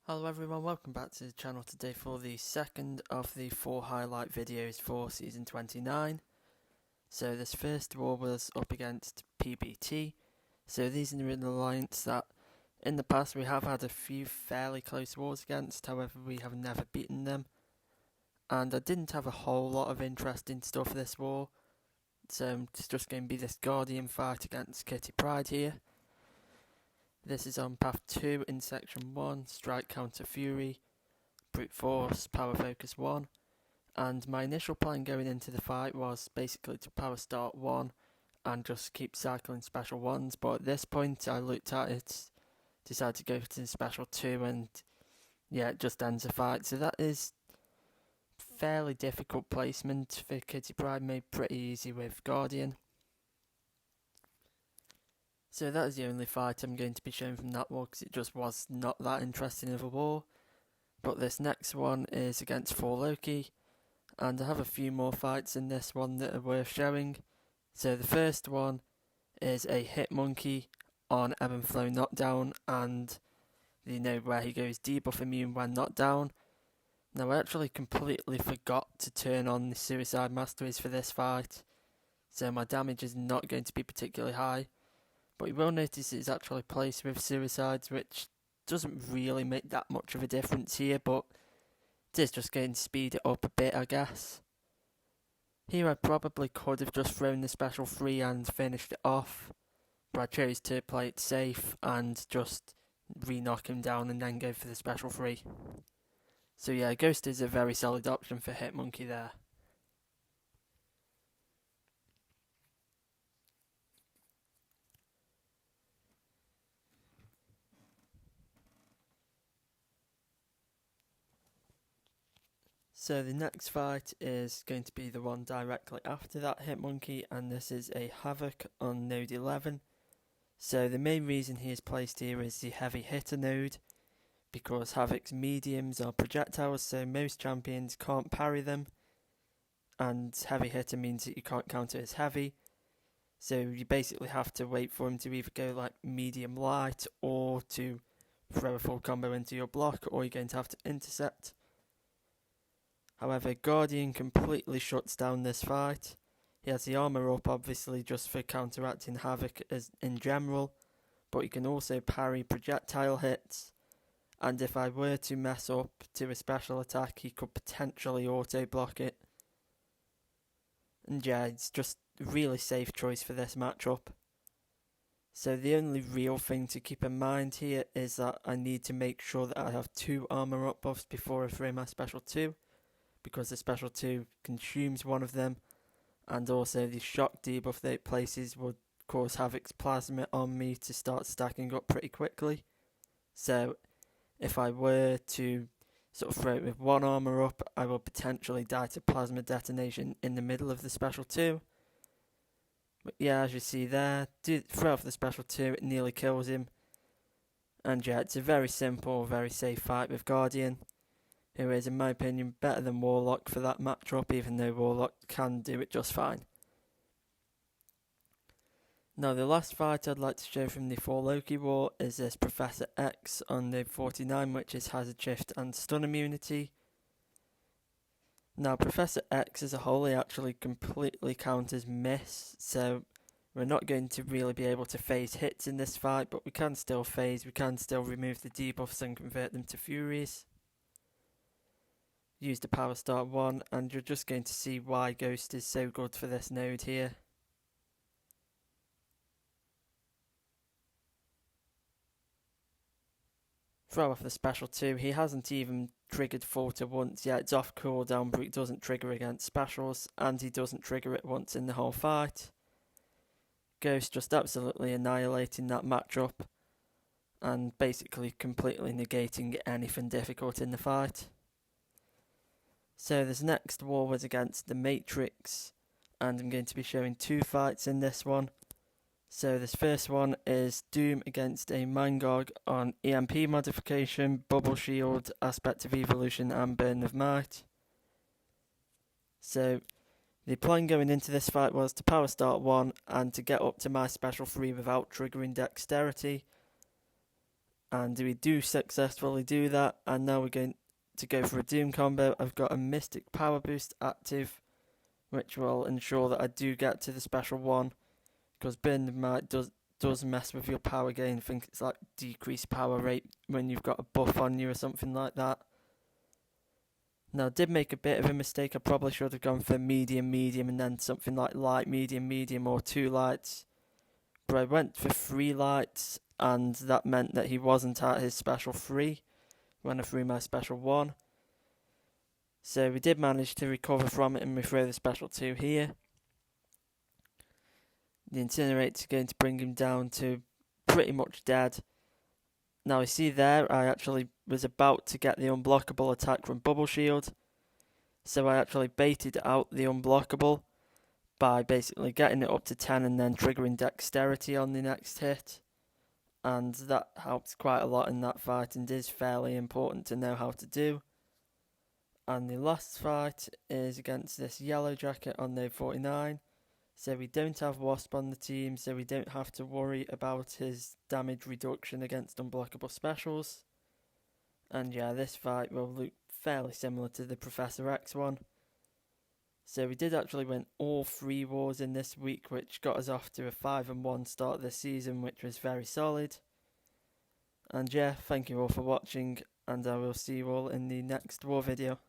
Hello everyone, welcome back to the channel today for the second of the 4 highlight videos for season 29. So this first war was up against PBT. So these are an alliance that in the past we have had a few fairly close wars against, however we have never beaten them. And I didn't have a whole lot of interesting stuff this war, so it's just going to be this Guardian fight against Kitty Pryde here. This is on path 2 in section 1, strike counter fury, brute force, power focus 1, and my initial plan going into the fight was basically to power start 1 and just keep cycling special 1s, but at this point I looked at it, decided to go to the special 2 and yeah, it just ends the fight. So that is fairly difficult placement for Kitty Pryde, made pretty easy with Guardian. So that is the only fight I'm going to be showing from that war because it just was not that interesting of a war. But this next one is against 4 Loki, and I have a few more fights in this one that are worth showing. So the first one is a HitMonkey on Ebb and Flow knockdown, and you know where he goes debuff immune when knocked down. Now I actually completely forgot to turn on the suicide masteries for this fight, so my damage is not going to be particularly high. But you will notice it's actually placed with suicides, which doesn't really make that much of a difference here, but it is just going to speed it up a bit, I guess. Here I probably could have just thrown the special 3 and finished it off, but I chose to play it safe and just re-knock him down and then go for the special 3. So yeah, Ghost is a very solid option for HitMonkey there. So the next fight is going to be the one directly after that HitMonkey, and this is a Havok on node 11. So the main reason he is placed here is the heavy hitter node, because Havok's mediums are projectiles, so most champions can't parry them, and heavy hitter means that you can't counter as heavy, so you basically have to wait for him to either go like medium light or to throw a full combo into your block, or you're going to have to intercept. However, Guardian completely shuts down this fight. He has the armor up obviously just for counteracting Havok as in general, but he can also parry projectile hits, and if I were to mess up to a special attack he could potentially auto block it. And yeah, it's just a really safe choice for this matchup. So the only real thing to keep in mind here is that I need to make sure that I have 2 armor up buffs before I throw my special 2. Because the special 2 consumes one of them, and also the shock debuff that it places would cause Havok's plasma on me to start stacking up pretty quickly. So if I were to sort of throw it with 1 armor up, I will potentially die to plasma detonation in the middle of the special 2. But yeah, as you see there, throw off the special 2, it nearly kills him. And yeah, it's a very simple, very safe fight with Guardian, who is, in my opinion, better than Warlock for that matchup, even though Warlock can do it just fine. Now, the last fight I'd like to show from the 4 Loki war is this Professor X on node 49, which is Hazard Shift and Stun Immunity. Now, Professor X as a whole, he actually completely counters miss, so we're not going to really be able to phase hits in this fight, but we can still phase, we can still remove the debuffs and convert them to Furies. Use the power start 1, and you're just going to see why Ghost is so good for this node here. Throw off the special 2, he hasn't even triggered Forta once yet, it's off cooldown but it doesn't trigger against specials, and he doesn't trigger it once in the whole fight. Ghost just absolutely annihilating that matchup, and basically completely negating anything difficult in the fight. So this next war was against the Matrix, and I'm going to be showing 2 fights in this one. So this first one is Doom against a Mcoc on EMP modification, Bubble Shield, Aspect of Evolution and Burn of Might. So the plan going into this fight was to power start 1 and to get up to my special 3 without triggering Dexterity. and we do successfully do that, and now we're going to go for a Doom combo. I've got a Mystic Power Boost active, which will ensure that I do get to the special 1, because Burn the Might does mess with your power gain. I think it's like decreased power rate when you've got a buff on you or something like that. Now, I did make a bit of a mistake. I probably should have gone for medium, and then something like light, medium, or 2 lights. But I went for 3 lights, and that meant that he wasn't at his special 3 when I threw my special 1. So we did manage to recover from it, and we throw the special 2 here. The Incinerate's going to bring him down to pretty much dead. Now, you see there, I actually was about to get the unblockable attack from Bubble Shield. So I actually baited out the unblockable by basically getting it up to 10 and then triggering Dexterity on the next hit. And that helped quite a lot in that fight and is fairly important to know how to do. And the last fight is against this Yellow Jacket on node 49. So we don't have Wasp on the team, so we don't have to worry about his damage reduction against unblockable specials. And yeah, this fight will look fairly similar to the Professor X one. So we did actually win all 3 wars in this week, which got us off to a 5-1 start this season, which was very solid. And yeah, thank you all for watching, and I will see you all in the next war video.